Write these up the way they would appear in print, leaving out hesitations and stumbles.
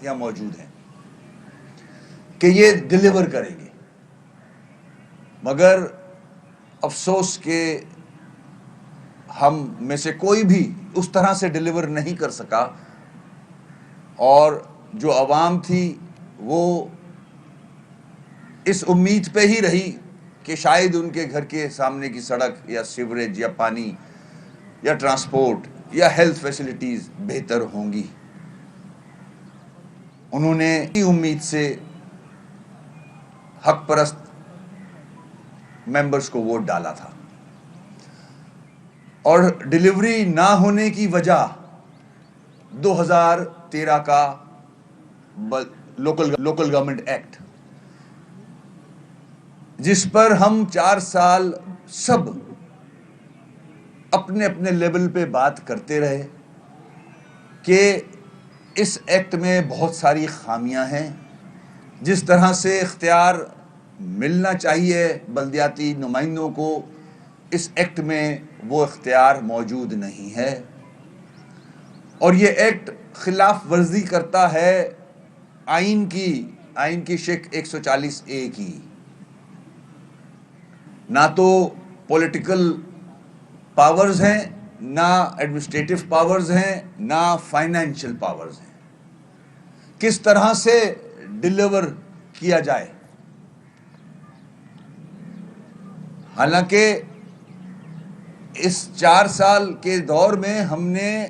یہاں موجود ہیں کہ یہ ڈیلیور کریں گے، مگر افسوس کہ ہم میں سے کوئی بھی اس طرح سے ڈیلیور نہیں کر سکا، اور جو عوام تھی وہ اس امید پہ ہی رہی کہ شاید ان کے گھر کے سامنے کی سڑک یا سیوریج یا پانی یا ٹرانسپورٹ یا ہیلتھ فیسلٹیز بہتر ہوں گی۔ انہوں نے امید سے حق پرست ممبرز کو ووٹ ڈالا تھا، اور ڈیلیوری نہ ہونے کی وجہ 2013 کا لوکل گورنمنٹ ایکٹ، جس پر ہم 4 سال سب اپنے اپنے لیول پہ بات کرتے رہے کہ اس ایکٹ میں بہت ساری خامیاں ہیں، جس طرح سے اختیار ملنا چاہیے بلدیاتی نمائندوں کو، اس ایکٹ میں وہ اختیار موجود نہیں ہے، اور یہ ایکٹ خلاف ورزی کرتا ہے آئین کی شق 140A کی۔ نہ تو پولیٹیکل پاورز ہیں، نہ ایڈمنسٹریٹو پاورز ہیں، نہ فائنینشیل پاورز ہیں۔ کس طرح سے ڈیلیور کیا جائے؟ حالانکہ اس 4 سال کے دور میں ہم نے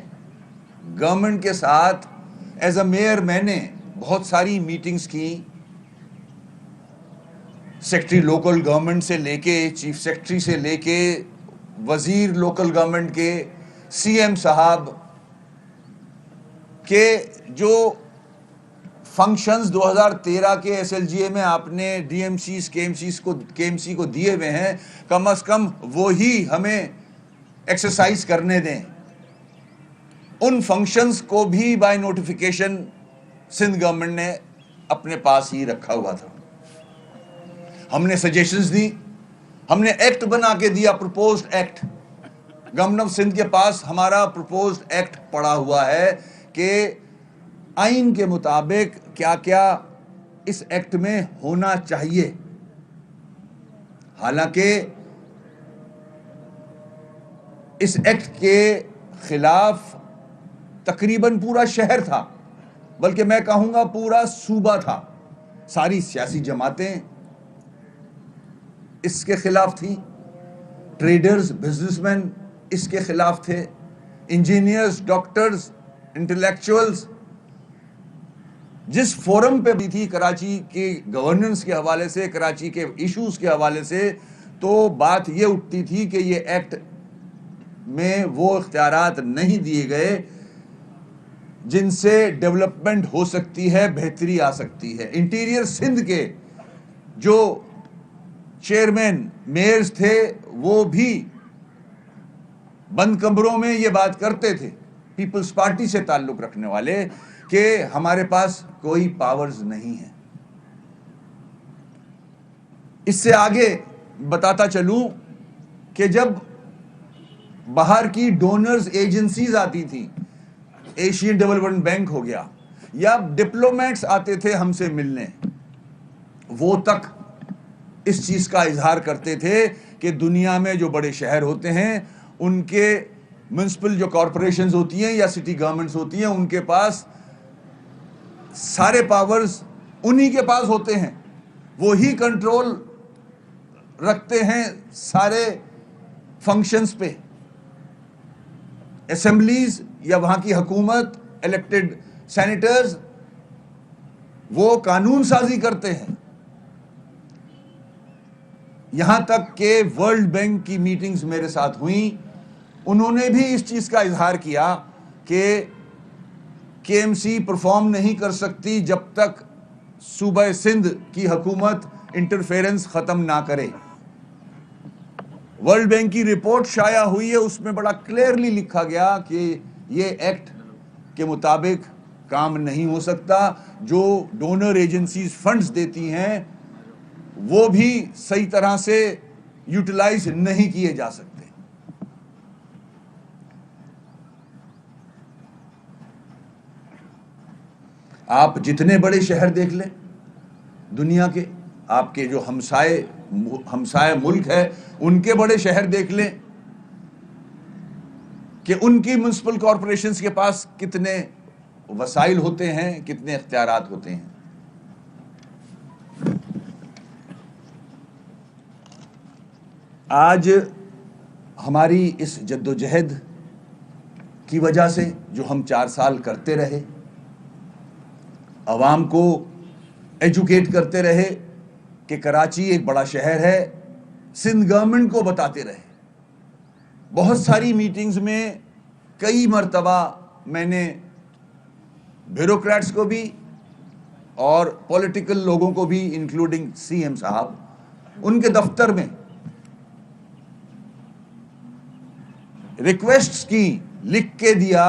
گورنمنٹ کے ساتھ ایز اے میئر میں نے بہت ساری میٹنگز کی، سیکرٹری لوکل گورنمنٹ سے لے کے چیف سیکرٹری سے لے کے وزیر لوکل گورنمنٹ کے، سی ایم صاحب کے جو فنکشنز 2013 کے ایس ایل جی اے میں آپ نے ڈی ایم سیز کے ایم سی کو دیے ہوئے ہیں، کم از کم وہی ہمیں ایکسرسائز کرنے دیں۔ ان فنکشنز کو بھی بائی نوٹیفیکیشن سندھ گورنمنٹ نے اپنے پاس ہی رکھا ہوا تھا۔ ہم نے سجیشنز دی، ہم نے ایکٹ بنا کے دیا، proposed act. Government of Sindh کے پاس ہمارا پروپوزڈ ایکٹ پڑا ہوا ہے کہ آئین کے مطابق کیا کیا اس ایکٹ میں ہونا چاہیے۔ حالانکہ اس ایکٹ کے خلاف تقریباً پورا شہر تھا، بلکہ میں کہوں گا پورا صوبہ تھا۔ ساری سیاسی جماعتیں اس کے خلاف تھیں، ٹریڈرز، بزنس مین اس کے خلاف تھے، انجینئرز، ڈاکٹرز، انٹلیکچوئلز۔ جس فورم پہ بھی تھی کراچی کے گورننس کے حوالے سے، کراچی کے ایشوز کے حوالے سے، تو بات یہ اٹھتی تھی کہ یہ ایکٹ میں وہ اختیارات نہیں دیے گئے جن سے ڈیولپمنٹ ہو سکتی ہے، بہتری آ سکتی ہے۔ انٹیریئر سندھ کے جو چیئرمین میئرز تھے وہ بھی بند کمروں میں یہ بات کرتے تھے، پیپلز پارٹی سے تعلق رکھنے والے، کہ ہمارے پاس کوئی پاورز نہیں ہیں۔ اس سے آگے بتاتا چلوں کہ جب باہر کی ڈونرز ایجنسیز آتی تھیں، ایشین ڈیولپمنٹ بینک ہو گیا، یا ڈپلومیٹس آتے تھے ہم سے ملنے، وہ تک اس چیز کا اظہار کرتے تھے کہ دنیا میں جو بڑے شہر ہوتے ہیں ان کے میونسپل جو کارپوریشنز ہوتی ہیں یا سٹی گورنمنٹس ہوتی ہیں، ان کے پاس سارے پاورز انہی کے پاس ہوتے ہیں، وہی کنٹرول رکھتے ہیں سارے فنکشنز پہ۔ اسمبلیز یا وہاں کی حکومت، الیکٹڈ سینیٹرز، وہ قانون سازی کرتے ہیں۔ یہاں تک کہ ورلڈ بینک کی میٹنگز میرے ساتھ ہوئیں، انہوں نے بھی اس چیز کا اظہار کیا کہ کے ایم سی پرفارم نہیں کر سکتی جب تک صوبہ سندھ کی حکومت انٹرفیرنس ختم نہ کرے۔ ورلڈ بینک کی رپورٹ شائع ہوئی ہے، اس میں بڑا کلیئرلی لکھا گیا کہ یہ ایکٹ کے مطابق کام نہیں ہو سکتا، جو ڈونر ایجنسیز فنڈز دیتی ہیں وہ بھی صحیح طرح سے یوٹیلائز نہیں کیے جا سکتے۔ آپ جتنے بڑے شہر دیکھ لیں دنیا کے، آپ کے جو ہمسائے ملک ہے ان کے بڑے شہر دیکھ لیں کہ ان کی میونسپل کارپوریشنز کے پاس کتنے وسائل ہوتے ہیں، کتنے اختیارات ہوتے ہیں. آج ہماری اس جدوجہد کی وجہ سے جو ہم 4 سال کرتے رہے، عوام کو ایجوکیٹ کرتے رہے کہ کراچی ایک بڑا شہر ہے، سندھ گورنمنٹ کو بتاتے رہے. بہت ساری میٹنگز میں کئی مرتبہ میں نے بیوروکریٹس کو بھی اور پولیٹیکل لوگوں کو بھی انکلوڈنگ سی ایم صاحب ان کے دفتر میں ریکویسٹس کی، لکھ کے دیا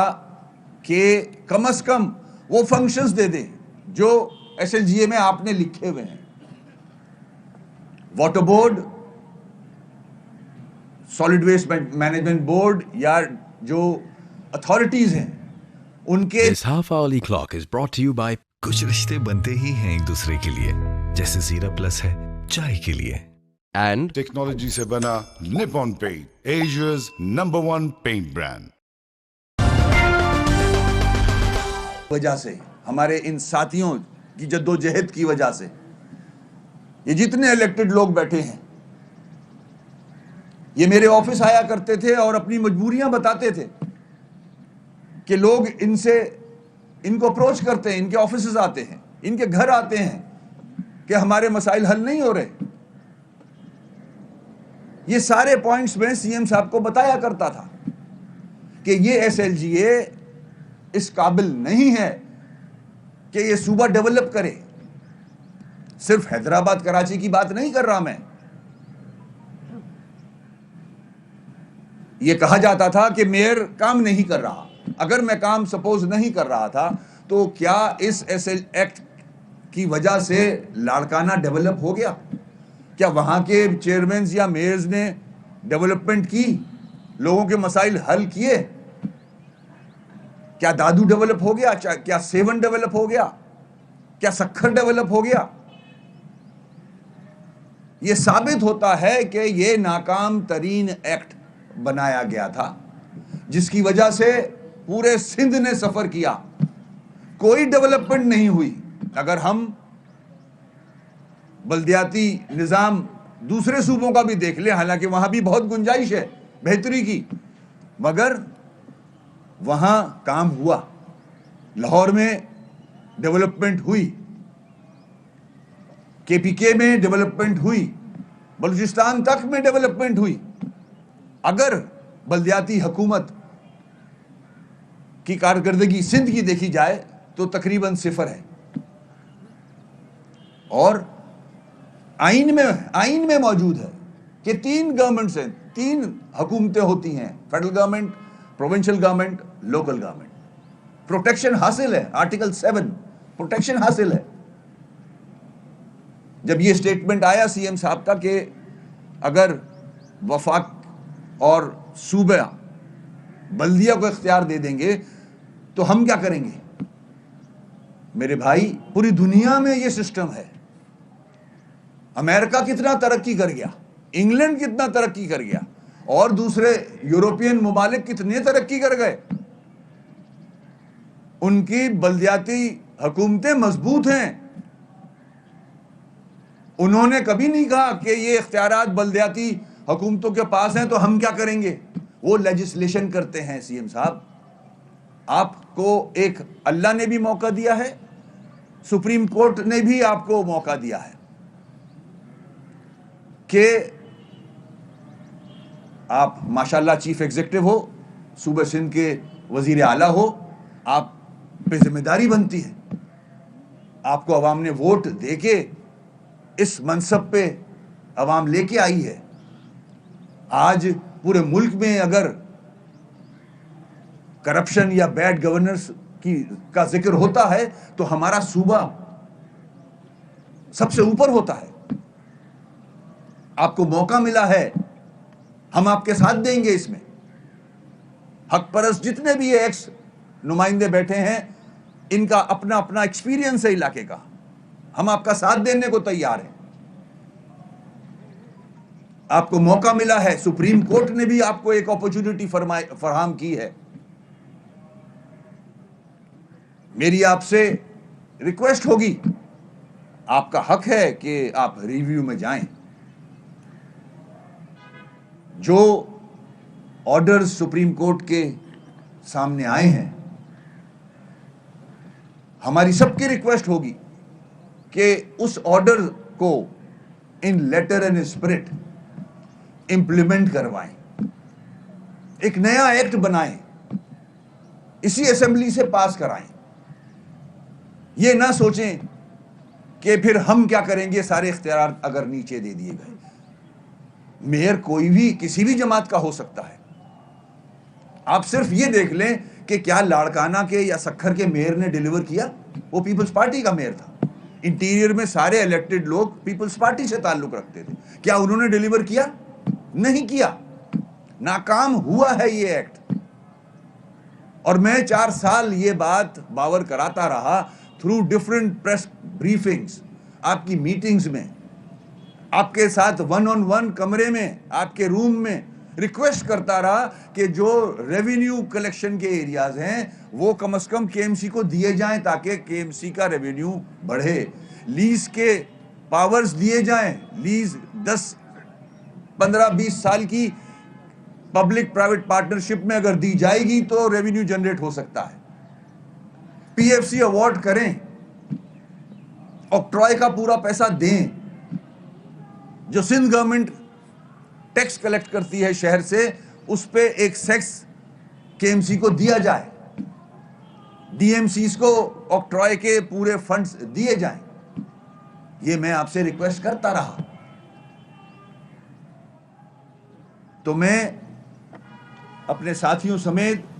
کہ کم از کم وہ فنکشنز دے دیں جو ایس ایل جی اے میں آپ نے لکھے ہوئے ہیں. Water board, solid waste management board یا جو اتھارٹیز ہیں ان کے. This half-hourly clock is brought to you by کچھ رشتے بنتے ہی ہیں ایک دوسرے کے لیے، جیسے زیرا پلس ہے چائے کے لیے. And ٹیکنالوجی سے بنا Nippon pant, Asia's number 1 pant brand. وجہ سے ہمارے ان ساتھیوں کی جدوجہد کی وجہ سے یہ جتنے الیکٹڈ لوگ بیٹھے ہیں یہ میرے آفس آیا کرتے تھے اور اپنی مجبوریاں بتاتے تھے کہ لوگ ان کو اپروچ کرتے ہیں، ان کے آفسز آتے ہیں، ان کے گھر آتے ہیں کہ ہمارے مسائل حل نہیں ہو رہے. یہ سارے پوائنٹس میں سی ایم صاحب کو بتایا کرتا تھا کہ یہ ایس ایل جی اے اس قابل نہیں ہے کہ یہ صوبہ ڈیولپ کرے. صرف حیدرآباد کراچی کی بات نہیں کر رہا میں. یہ کہا جاتا تھا کہ میئر کام نہیں کر رہا. اگر میں کام سپوز نہیں کر رہا تھا تو کیا اس ایس ایل ایکٹ کی وجہ سے لاڑکانہ ڈیولپ ہو گیا؟ کیا وہاں کے چیئرمینز یا میئرز نے ڈیولپمنٹ کی، لوگوں کے مسائل حل کیے؟ کیا دادو ڈیولپ ہو گیا؟ کیا سیون ڈیولپ ہو گیا؟ کیا سکھر ڈیولپ ہو گیا؟ یہ ثابت ہوتا ہے کہ یہ ناکام ترین ایکٹ بنایا گیا تھا جس کی وجہ سے پورے سندھ نے سفر کیا، کوئی ڈیولپمنٹ نہیں ہوئی. اگر ہم بلدیاتی نظام دوسرے صوبوں کا بھی دیکھ لیں، حالانکہ وہاں بھی بہت گنجائش ہے بہتری کی، مگر وہاں کام ہوا. لاہور میں ڈیولپمنٹ ہوئی، کے پی کے میں ڈیولپمنٹ ہوئی، بلوچستان تک میں ڈیولپمنٹ ہوئی. اگر بلدیاتی حکومت کی کارکردگی سندھ کی دیکھی جائے تو تقریباً 0 ہے. اور آئین میں موجود ہے کہ 3 گورنمنٹس ہیں، 3 حکومتیں ہوتی ہیں، federal government, provincial government, local government. Protection حاصل ہے، آرٹیکل 7 پروٹیکشن حاصل ہے. جب یہ سٹیٹمنٹ آیا سی ایم صاحب کا کہ اگر وفاق اور صوبہ بلدیہ کو اختیار دے دیں گے تو ہم کیا کریں گے؟ میرے بھائی، پوری دنیا میں یہ سسٹم ہے. امریکہ کتنا ترقی کر گیا، انگلینڈ کتنا ترقی کر گیا، اور دوسرے یورپین ممالک کتنے ترقی کر گئے. ان کی بلدیاتی حکومتیں مضبوط ہیں. انہوں نے کبھی نہیں کہا کہ یہ اختیارات بلدیاتی حکومتوں کے پاس ہیں تو ہم کیا کریں گے. وہ لیجسلیشن کرتے ہیں. سی ایم صاحب، آپ کو ایک اللہ نے بھی موقع دیا ہے، سپریم کورٹ نے بھی آپ کو موقع دیا ہے کہ آپ ماشاءاللہ چیف ایگزیکٹو ہو، صوبہ سندھ کے وزیر اعلیٰ ہو، آپ پہ ذمہ داری بنتی ہے. آپ کو عوام نے ووٹ دے کے اس منصب پہ عوام لے کے آئی ہے. آج پورے ملک میں اگر کرپشن یا بیڈ گورننس کا ذکر ہوتا ہے تو ہمارا صوبہ سب سے اوپر ہوتا ہے. آپ کو موقع ملا ہے، ہم آپ کے ساتھ دیں گے. اس میں حق پرست جتنے بھی ایکس نمائندے بیٹھے ہیں، ان کا اپنا اپنا ایکسپیرینس ہے علاقے کا. ہم آپ کا ساتھ دینے کو تیار ہیں. آپ کو موقع ملا ہے, سپریم کورٹ نے بھی آپ کو ایک اپرچونٹی فراہم کی ہے. میری آپ سے ریکویسٹ ہوگی, آپ کا حق ہے کہ آپ ریویو میں جائیں. جو آرڈرز سپریم کورٹ کے سامنے آئے ہیں, ہماری سب کی ریکویسٹ ہوگی کہ اس آرڈر کو ان لیٹر اینڈ اسپرٹ امپلیمنٹ کروائیں, ایک نیا ایکٹ بنائیں, اسی اسمبلی سے پاس کرائیں. یہ نہ سوچیں کہ پھر ہم کیا کریں گے, سارے اختیارات اگر نیچے دے دیے گئے. میئر کوئی بھی کسی بھی جماعت کا ہو سکتا ہے. آپ صرف یہ دیکھ لیں کہ کیا لاڑکانہ کے یا سکھر کے میئر نے ڈیلیور کیا؟ وہ پیپلز پارٹی کا میئر تھا. انٹیریئر میں سارے الیکٹڈ لوگ پیپلز پارٹی سے تعلق رکھتے تھے. کیا انہوں نے ڈیلیور کیا؟ نہیں کیا. ناکام ہوا ہے یہ ایکٹ. اور میں 4 سال یہ بات باور کراتا رہا تھرو ڈفرنٹ پریس بریفنگز, آپ کی میٹنگز میں, آپ کے ساتھ 1-on-1 کمرے میں, آپ کے روم میں ریکویسٹ کرتا رہا کہ جو ریونیو کلیکشن کے ایریاز ہیں وہ کم از کم کے ایم سی کو دیے جائیں تاکہ کے ایم سی کا ریونیو بڑھے. لیز کے پاورز دیے جائیں, لیز 10-15-20 سال کی پبلک پرائیویٹ پارٹنرشپ میں اگر دی جائے گی تو ریونیو جنریٹ ہو سکتا ہے. پی ایف سی ایوارڈ کریں, آکٹرائے کا پورا پیسہ دیں, جو سندھ گورنمنٹ ٹیکس کلیکٹ کرتی ہے شہر سے اس پہ ایک سیکس کے ایم سی کو دیا جائے, ڈی ایم سیز کو آکٹرائے کے پورے فنڈز دیے جائیں. یہ میں آپ سے ریکویسٹ کرتا رہا. تو میں اپنے ساتھیوں سمیت